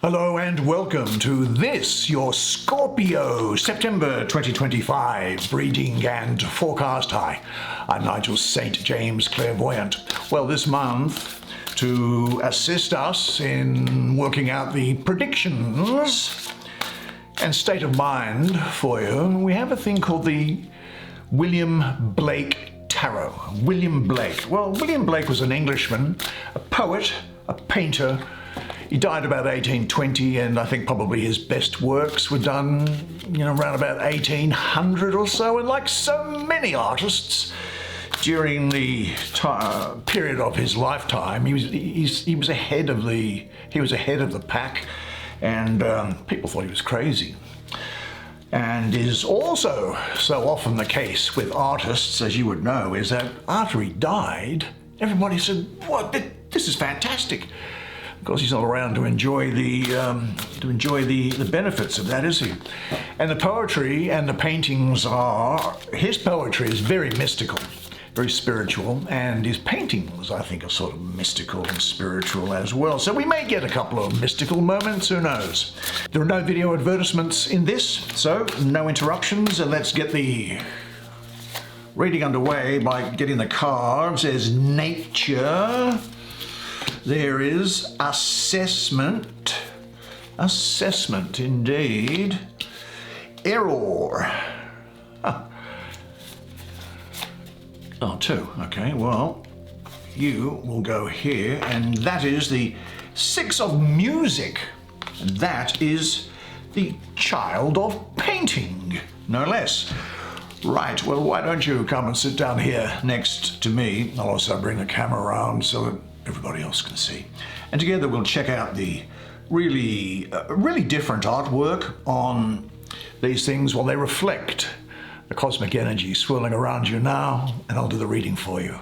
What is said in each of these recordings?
Hello and welcome to this, your Scorpio September 2025 reading and forecast. Hi, I'm Nigel St. James Clairvoyant. Well, this month, to assist us in working out the predictions and state of mind for you, we have a thing called the William Blake Tarot. William Blake. Well, William Blake was an Englishman, a poet, a painter. He died about 1820, and I think probably his best works were done, around about 1800 or so. And like so many artists, during the period of his lifetime, he was ahead of the pack, and people thought he was crazy. And is also so often the case with artists, as you would know, is that after he died, everybody said, "What? This is fantastic." Of course, he's not around to enjoy the benefits of that, is he? And the poetry and the paintings his poetry is very mystical, very spiritual, and his paintings, I think, are sort of mystical and spiritual as well. So we may get a couple of mystical moments, who knows? There are no video advertisements in this, so no interruptions, and let's get the reading underway by getting the cards. There's nature. There is assessment indeed, error. Oh, two, okay, well, you will go here, and that is the Six of Music. That is the Child of Painting, no less. Right, well, why don't you come and sit down here next to me? I'll also bring the camera around so that everybody else can see. And together we'll check out the really different artwork on these things while they reflect the cosmic energy swirling around you now, and I'll do the reading for you.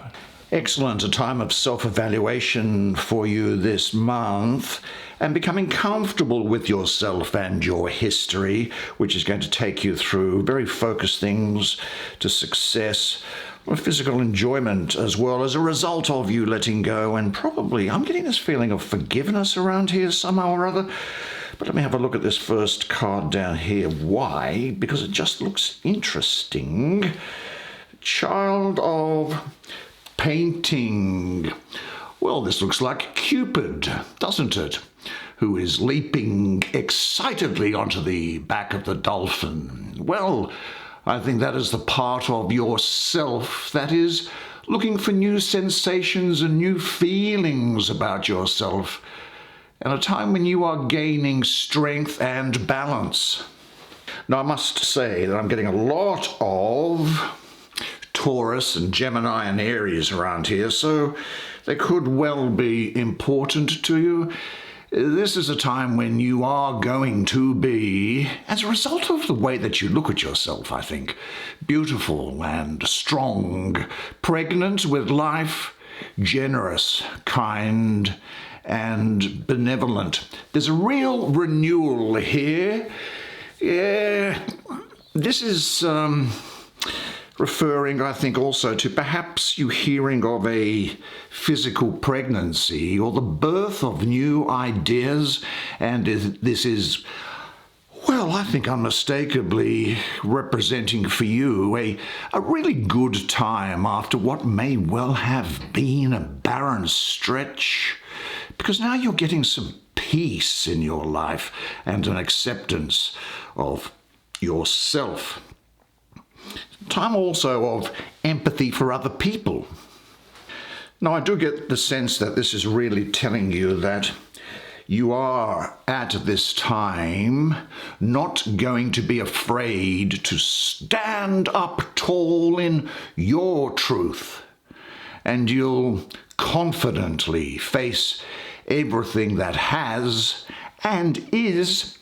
Excellent, a time of self-evaluation for you this month, and becoming comfortable with yourself and your history, which is going to take you through very focused things to success, physical enjoyment, as well as a result of you letting go, and probably, I'm getting this feeling of forgiveness around here somehow or other. But let me have a look at this first card down here. Why? Because it just looks interesting. Child of Painting. Well, this looks like Cupid, doesn't it? Who is leaping excitedly onto the back of the dolphin. Well, I think that is the part of yourself that is looking for new sensations and new feelings about yourself, and a time when you are gaining strength and balance. Now, I must say that I'm getting a lot of Taurus and Gemini and Aries around here, so they could well be important to you. This is a time when you are going to be, as a result of the way that you look at yourself, I think, beautiful and strong, pregnant with life, generous, kind, and benevolent. There's a real renewal here. Yeah, this is referring, I think, also to perhaps you hearing of a physical pregnancy or the birth of new ideas, and this is, well, I think unmistakably representing for you a really good time after what may well have been a barren stretch, because now you're getting some peace in your life and an acceptance of yourself. Time also of empathy for other people. Now, I do get the sense that this is really telling you that you are at this time not going to be afraid to stand up tall in your truth, and you'll confidently face everything that has and is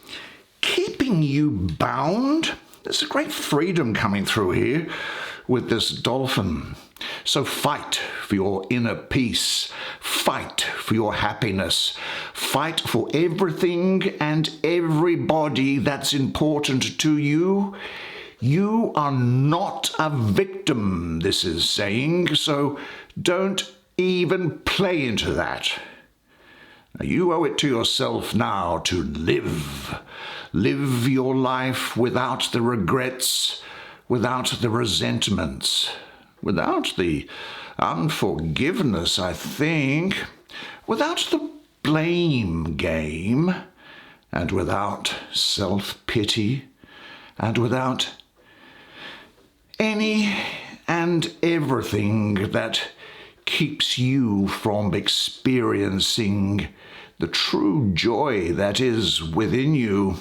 keeping you bound. There's a great freedom coming through here with this dolphin. So fight for your inner peace, fight for your happiness, fight for everything and everybody that's important to you. You are not a victim, this is saying, so don't even play into that. You owe it to yourself now to live. Live your life without the regrets, without the resentments, without the unforgiveness, I think, without the blame game, and without self-pity, and without any and everything that keeps you from experiencing the true joy that is within you.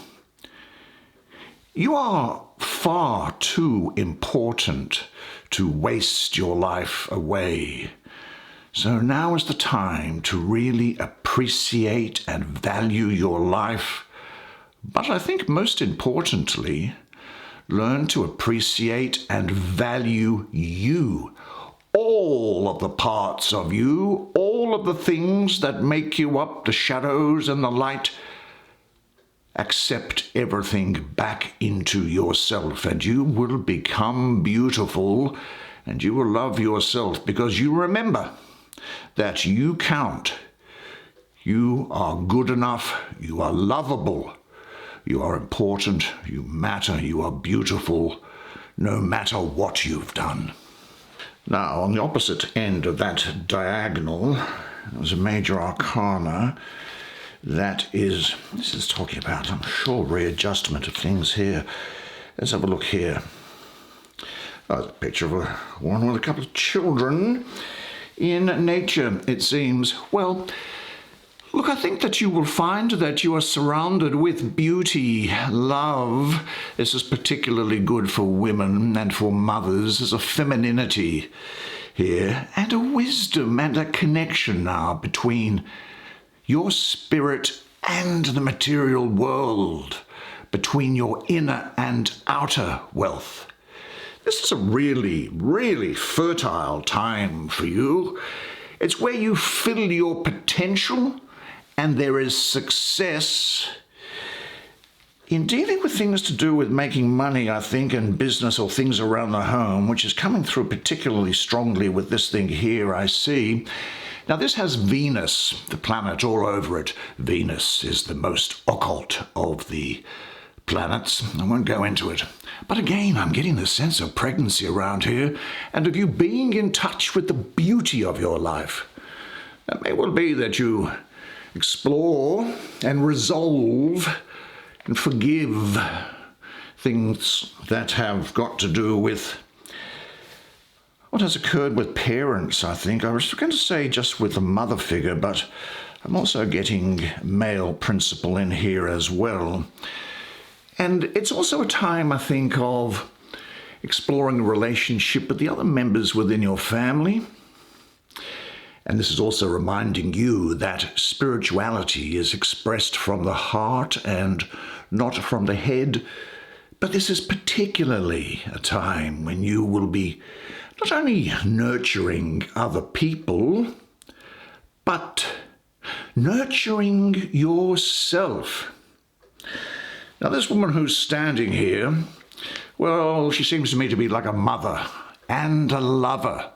You are far too important to waste your life away. So now is the time to really appreciate and value your life. But I think most importantly, learn to appreciate and value you. All of the parts of you, all of the things that make you up, the shadows and the light. Accept everything back into yourself, and you will become beautiful, and you will love yourself, because you remember that you count. You are good enough, you are lovable, you are important, you matter, you are beautiful, no matter what you've done. Now, on the opposite end of that diagonal, there's a major arcana this is talking about, I'm sure, readjustment of things here. Let's have a look here. Oh, there's a picture of one with a couple of children in nature, it seems. Well, look, I think that you will find that you are surrounded with beauty, love. This is particularly good for women and for mothers. There's a femininity here and a wisdom and a connection now between your spirit and the material world, between your inner and outer wealth. This is a really, really fertile time for you. It's where you fill your potential, and there is success in dealing with things to do with making money, I think, and business or things around the home, which is coming through particularly strongly with this thing here, I see. Now, this has Venus, the planet, all over it. Venus is the most occult of the planets. I won't go into it. But again, I'm getting the sense of pregnancy around here, and of you being in touch with the beauty of your life. It may well be that you explore and resolve and forgive things that have got to do with what has occurred with parents, I think. I was going to say just with the mother figure, but I'm also getting male principle in here as well. And it's also a time, I think, of exploring the relationship with the other members within your family. And this is also reminding you that spirituality is expressed from the heart and not from the head. But this is particularly a time when you will be not only nurturing other people, but nurturing yourself. Now, this woman who's standing here, well, she seems to me to be like a mother and a lover,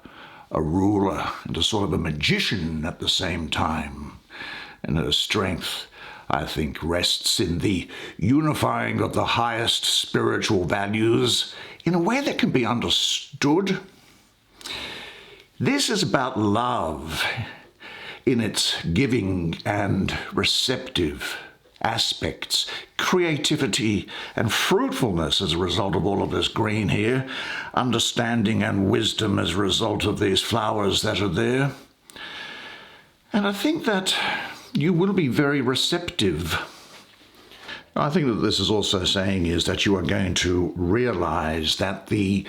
a ruler and a sort of a magician at the same time. And her strength, I think, rests in the unifying of the highest spiritual values in a way that can be understood. This is about love in its giving and receptive aspects, creativity and fruitfulness as a result of all of this green here, understanding and wisdom as a result of these flowers that are there. And I think that you will be very receptive. I think that this is also saying is that you are going to realize that the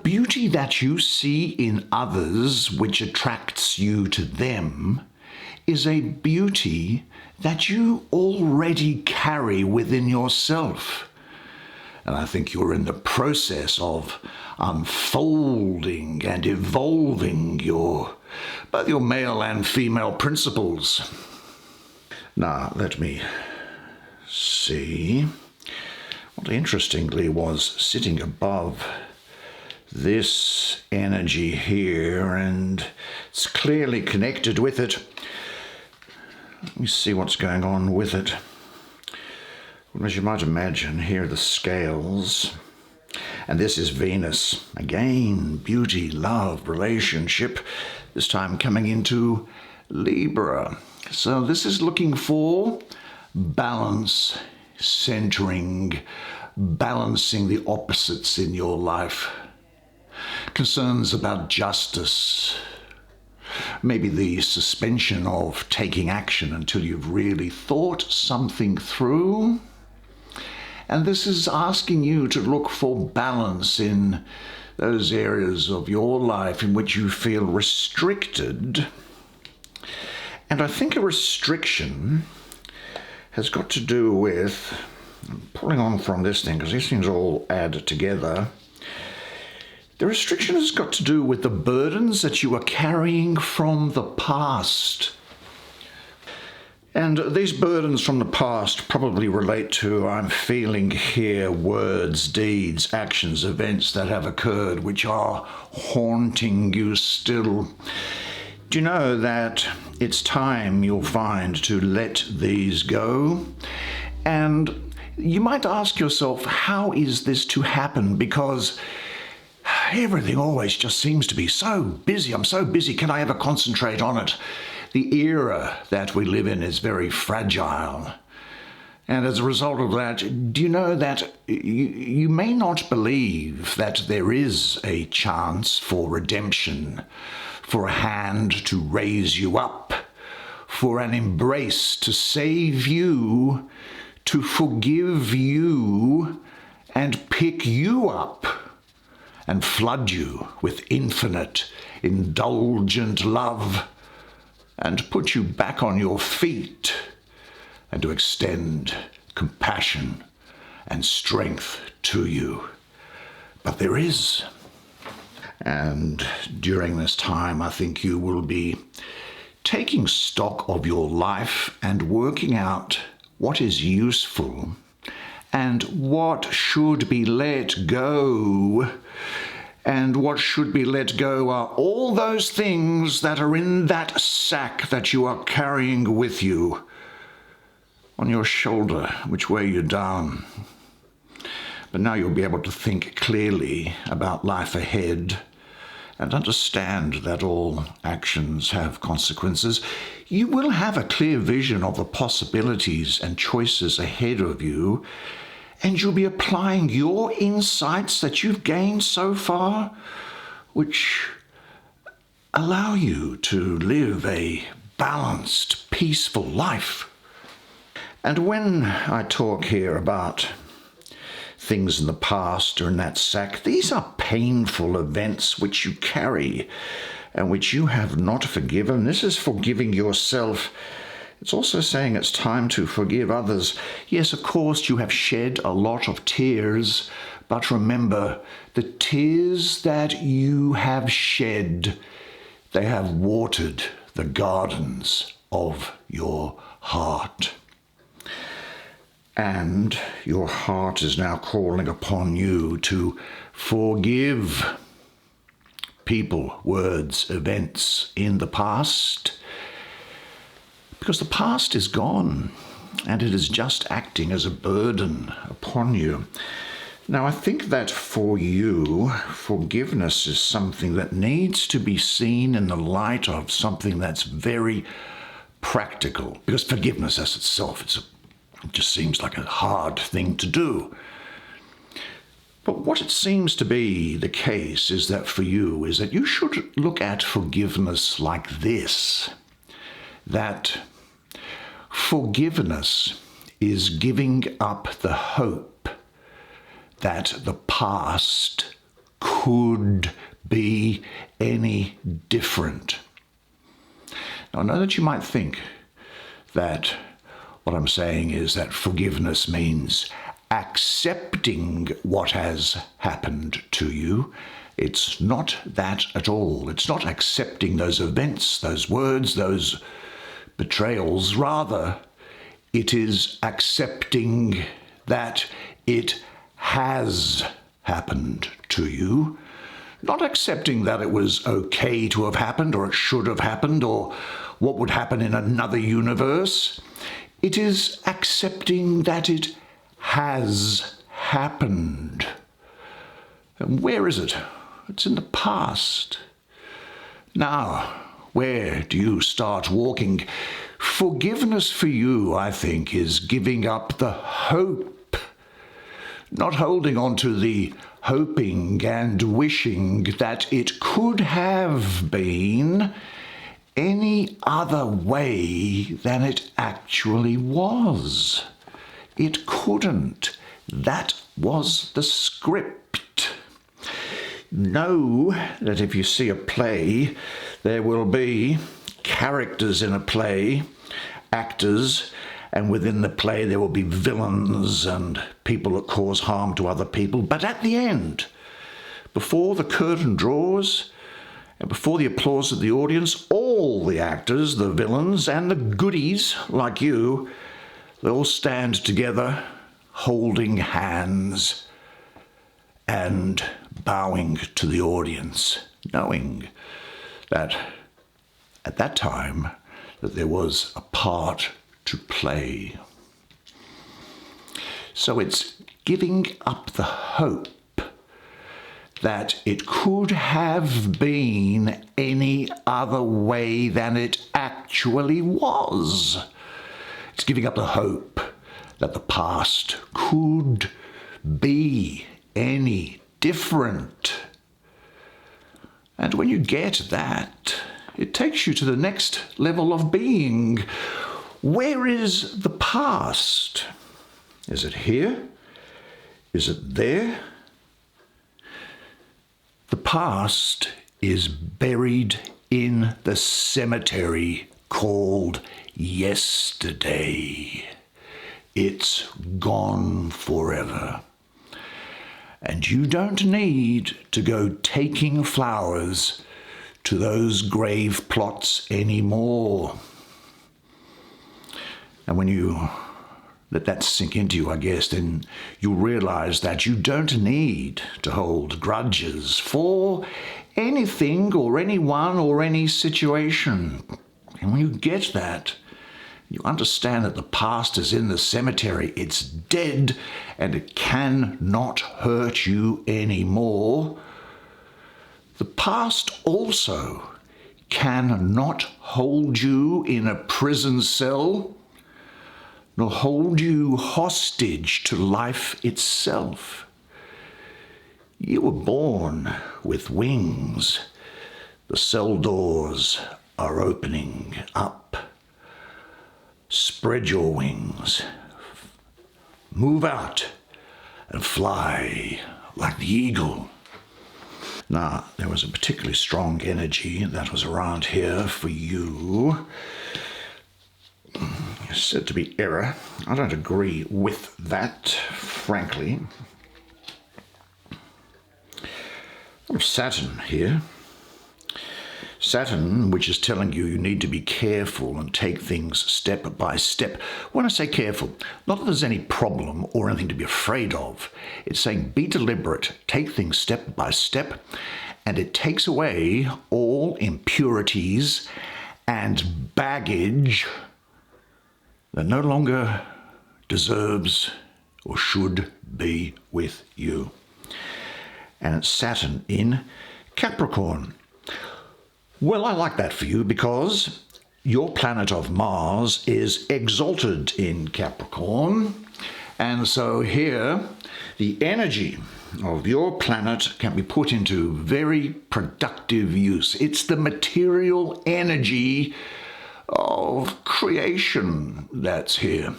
beauty that you see in others, which attracts you to them, is a beauty that you already carry within yourself. And I think you're in the process of unfolding and evolving both your male and female principles. Now, let me see. What interestingly was sitting above this energy here, and it's clearly connected with it. Let me see what's going on with it. Well, as you might imagine, here are the scales. And this is Venus. Again, beauty, love, relationship. This time coming into Libra. So this is looking for balance, centering, balancing the opposites in your life. Concerns about justice. Maybe the suspension of taking action until you've really thought something through. And this is asking you to look for balance in those areas of your life in which you feel restricted. And I think a restriction has got to do with, I'm pulling on from this thing because these things all add together. The restriction has got to do with the burdens that you are carrying from the past. And these burdens from the past probably relate to, I'm feeling here, words, deeds, actions, events that have occurred which are haunting you still. Do you know that it's time, you'll find, to let these go? And you might ask yourself, how is this to happen? Because everything always just seems to be so busy. I'm so busy. Can I ever concentrate on it? The era that we live in is very fragile. And as a result of that, do you know that you may not believe that there is a chance for redemption, for a hand to raise you up, for an embrace to save you, to forgive you, and pick you up and flood you with infinite, indulgent love, and put you back on your feet, and to extend compassion and strength to you. But there is. And during this time, I think you will be taking stock of your life and working out what is useful and what should be let go. And what should be let go are all those things that are in that sack that you are carrying with you on your shoulder, which weigh you down. But now you'll be able to think clearly about life ahead and understand that all actions have consequences. You will have a clear vision of the possibilities and choices ahead of you, and you'll be applying your insights that you've gained so far, which allow you to live a balanced, peaceful life. And when I talk here about things in the past or in that sack, these are painful events which you carry and which you have not forgiven. This is forgiving yourself. It's also saying it's time to forgive others. Yes, of course, you have shed a lot of tears, but remember, the tears that you have shed, they have watered the gardens of your heart. And your heart is now calling upon you to forgive people, words, events in the past, because the past is gone and it is just acting as a burden upon you. Now, I think that for you, forgiveness is something that needs to be seen in the light of something that's very practical, because forgiveness as itself, it just seems like a hard thing to do. But what it seems to be the case is that for you is that you should look at forgiveness like this, that forgiveness is giving up the hope that the past could be any different. Now, I know that you might think that what I'm saying is that forgiveness means accepting what has happened to you. It's not that at all. It's not accepting those events, those words, those betrayals. Rather, it is accepting that it has happened to you, Not accepting that it was okay to have happened, or it should have happened, or what would happen in another universe. It is accepting that it has happened. And where is it? It's in the past. Now, where do you start walking? Forgiveness for you, I think, is giving up the hope, not holding on to the hoping and wishing that it could have been any other way than it actually was. It couldn't. That was the script. Know that if you see a play, there will be characters in a play, actors, and within the play there will be villains and people that cause harm to other people. But at the end, before the curtain draws, and before the applause of the audience, all the actors, the villains, and the goodies like you, they all stand together, holding hands and bowing to the audience, knowing that at that time that there was a part to play. So it's giving up the hope that it could have been any other way than it actually was. It's giving up the hope that the past could be any different. And when you get that, it takes you to the next level of being. Where is the past? Is it here? Is it there? The past is buried in the cemetery called yesterday. It's gone forever. And you don't need to go taking flowers to those grave plots anymore. And when you let that sink into you, I guess, then you'll realize that you don't need to hold grudges for anything or anyone or any situation. And when you get that, you understand that the past is in the cemetery. It's dead and it cannot hurt you anymore. The past also cannot hold you in a prison cell, nor hold you hostage to life itself. You were born with wings. The cell doors are opening up. Spread your wings. Move out and fly like the eagle. Now, there was a particularly strong energy that was around here for you. It's said to be error. I don't agree with that, frankly. Saturn here. Saturn, which is telling you you need to be careful and take things step by step. When I say careful, not that there's any problem or anything to be afraid of. It's saying be deliberate, take things step by step, and it takes away all impurities and baggage that no longer deserves or should be with you. And it's Saturn in Capricorn. Well, I like that for you because your planet of Mars is exalted in Capricorn. And so here, the energy of your planet can be put into very productive use. It's the material energy of creation that's here.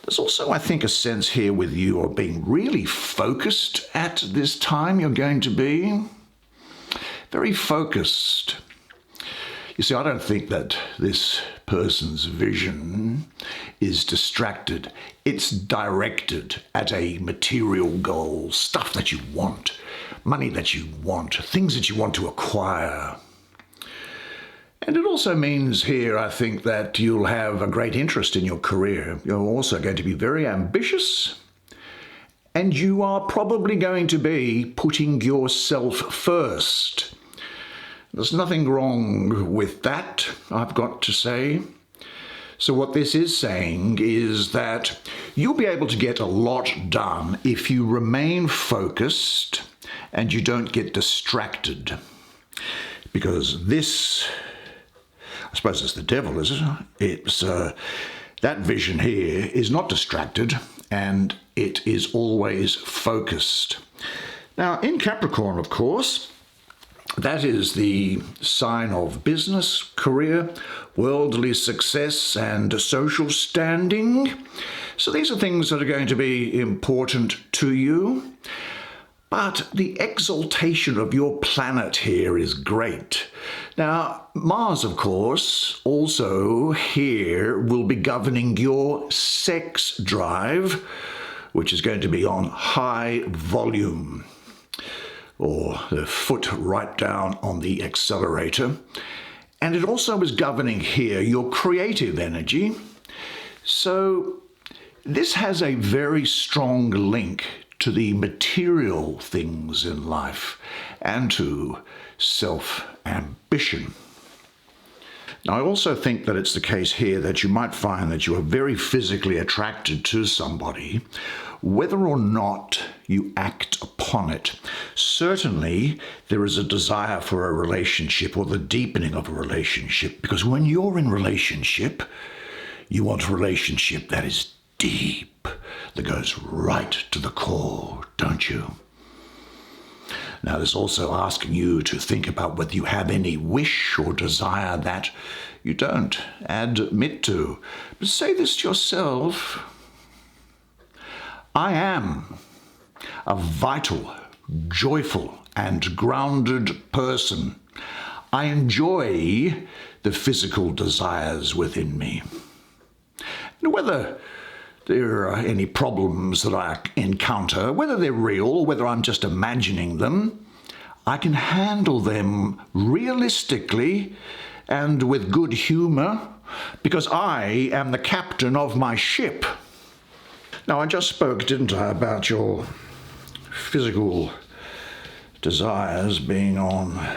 There's also, I think, a sense here with you of being really focused at this time. You're going to be very focused. You see, I don't think that this person's vision is distracted. It's directed at a material goal, stuff that you want, money that you want, things that you want to acquire. And it also means here, I think, that you'll have a great interest in your career. You're also going to be very ambitious And you are probably going to be putting yourself first. There's nothing wrong with that, I've got to say. So what this is saying is that you'll be able to get a lot done if you remain focused and you don't get distracted. Because this, I suppose it's the devil, is it? It's that vision here is not distracted and it is always focused. Now, in Capricorn, of course, that is the sign of business, career, worldly success, and social standing. So these are things that are going to be important to you. But the exaltation of your planet here is great. Now, Mars, of course, also here will be governing your sex drive, which is going to be on high volume, or the foot right down on the accelerator. And it also is governing here your creative energy. So this has a very strong link to the material things in life and to self-ambition. Now, I also think that it's the case here that you might find that you are very physically attracted to somebody, whether or not you act upon it. Certainly, there is a desire for a relationship or the deepening of a relationship, because when you're in relationship, you want a relationship that is deep, that goes right to the core, don't you? Now, there's also asking you to think about whether you have any wish or desire that you don't admit to. But say this to yourself: I am a vital, joyful, and grounded person. I enjoy the physical desires within me. And whether there are any problems that I encounter, whether they're real or whether I'm just imagining them, I can handle them realistically and with good humor, because I am the captain of my ship. Now, I just spoke, didn't I, about your physical desires being on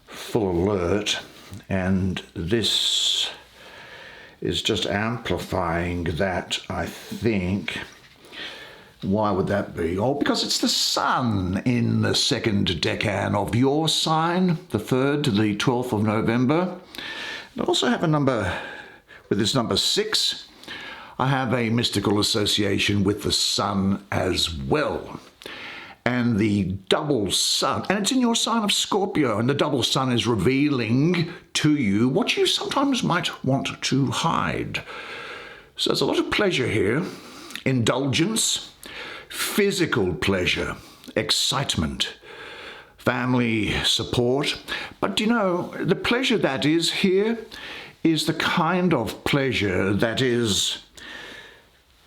full alert, and this is just amplifying that, I think. Why would that be? Oh, because it's the sun in the second decan of your sign, the 3rd to the 12th of November. I also have a number, with this number 6, I have a mystical association with the sun as well. And the double sun, and it's in your sign of Scorpio, and the double sun is revealing to you what you sometimes might want to hide. So there's a lot of pleasure here, indulgence, physical pleasure, excitement, family support. But you know, the pleasure that is here is the kind of pleasure that is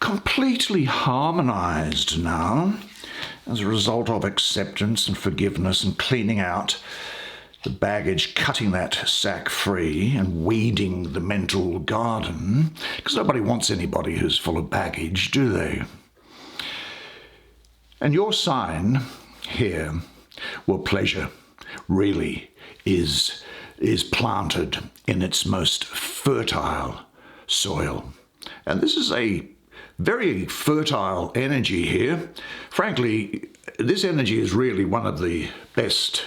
completely harmonized now, as a result of acceptance and forgiveness and cleaning out the baggage, cutting that sack free and weeding the mental garden, because nobody wants anybody who's full of baggage, do they? And your sign here, well, pleasure really is planted in its most fertile soil. And this is a very fertile energy here. Frankly, this energy is really one of the best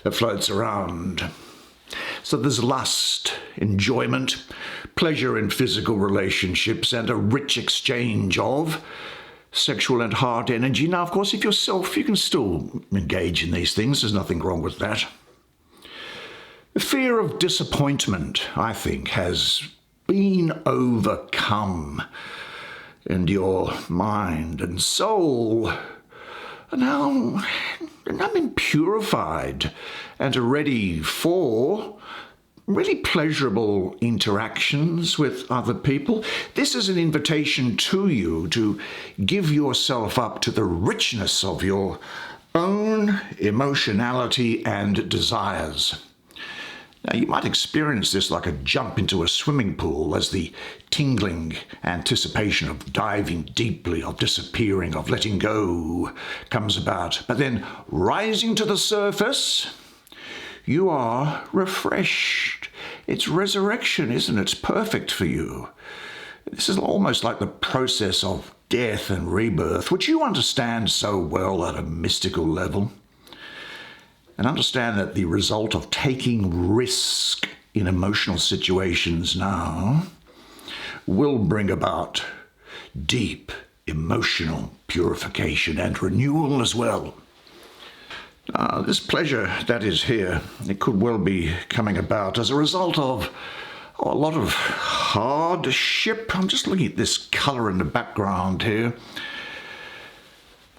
that floats around. So there's lust, enjoyment, pleasure in physical relationships, and a rich exchange of sexual and heart energy. Now, of course, if you're self, you can still engage in these things. There's nothing wrong with that. The fear of disappointment, I think, has been overcome, and your mind and soul are now been purified and are ready for really pleasurable interactions with other people. This is an invitation to you to give yourself up to the richness of your own emotionality and desires. Now, you might experience this like a jump into a swimming pool as the tingling anticipation of diving deeply, of disappearing, of letting go comes about. But then rising to the surface, you are refreshed. It's resurrection, isn't it? It's perfect for you. This is almost like the process of death and rebirth, which you understand so well at a mystical level. And understand that the result of taking risk in emotional situations now will bring about deep emotional purification and renewal as well. This pleasure that is here, it could well be coming about as a result of a lot of hardship. I'm just looking at this colour in the background here.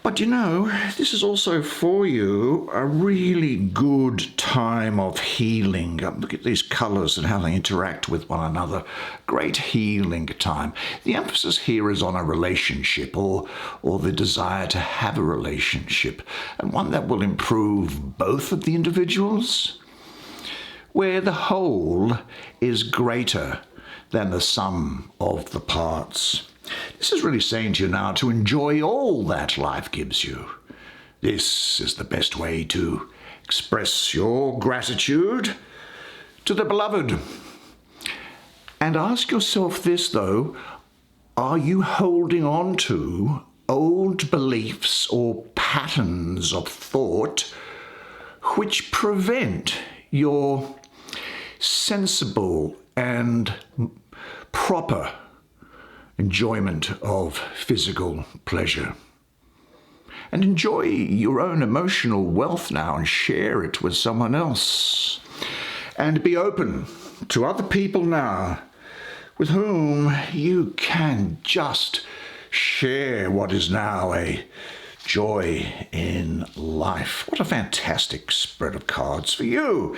But you know, this is also for you a really good time of healing. Look at these colours and how they interact with one another. Great healing time. The emphasis here is on a relationship or the desire to have a relationship, and one that will improve both of the individuals, where the whole is greater than the sum of the parts. This is really saying to you now to enjoy all that life gives you. This is the best way to express your gratitude to the beloved. And ask yourself this, though, are you holding on to old beliefs or patterns of thought which prevent your sensible and proper enjoyment of physical pleasure? And enjoy your own emotional wealth now and share it with someone else. And be open to other people now with whom you can just share what is now a joy in life. What a fantastic spread of cards for you.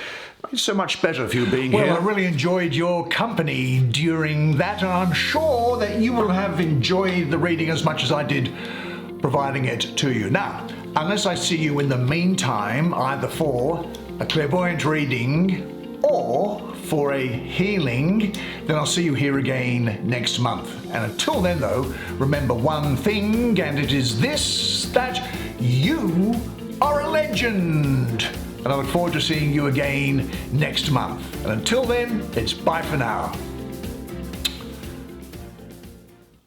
It's so much better for you being here. Well, I really enjoyed your company during that, and I'm sure that you will have enjoyed the reading as much as I did providing it to you. Now, unless I see you in the meantime, either for a clairvoyant reading or for a healing, then I'll see you here again next month. And until then, though, remember one thing, and it is this, that you are a legend. And I look forward to seeing you again next month. And until then, it's bye for now.